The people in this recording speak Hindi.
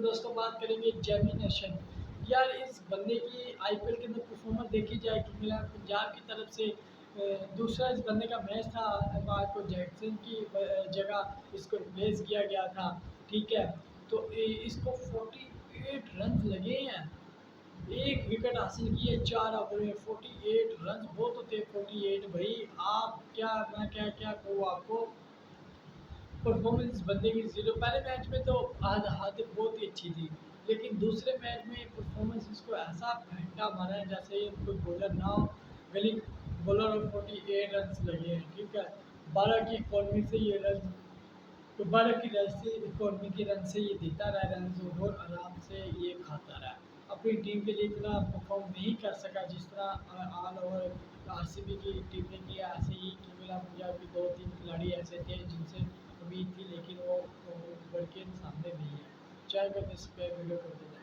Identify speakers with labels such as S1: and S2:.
S1: दोस्तों बात करेंगे जेमी नेशन। यार इस बंदे की आईपीएल के अंदर परफॉर्मेंस देखी जाए कि मिला पंजाब की तरफ से दूसरा इस बंदे का मैच था। मार्को जैक्सन की जगह इसको रिप्लेस किया गया था। ठीक है, तो इसको 48 रन लगे हैं, एक विकेट हासिल की है 4 ओवर में। 48 रन बहुत होते हैं। 48 भाई, आप क्या मैं क्या क्या कहूँ आपको। परफॉर्मेंस बंदे की जीरो। पहले मैच में तो हद हद बहुत ही अच्छी थी, लेकिन दूसरे मैच में परफॉर्मेंस इसको ऐसा फेंटा मारा है जैसे ये कोई बॉलर ना हो। गली बॉलर और 48 रन लगे हैं। ठीक है, 12 की इकॉनमी से ये रन, तो 12 की रन से इकॉनमी के रन से ये देता रहा रन, और आराम से ये खाता रहा। अपनी टीम के लिए इतना परफॉर्म नहीं कर सका जिस तरह ऑल ओवर आरसीबी की टीम ने किया। ऐसे ही केवल पंजाब के 2-3 खिलाड़ी ऐसे थे जिनसे उम्मीद थी, लेकिन वो उभर के सामने नहीं है। चाहे मैं इस पे वीडियो कर देना।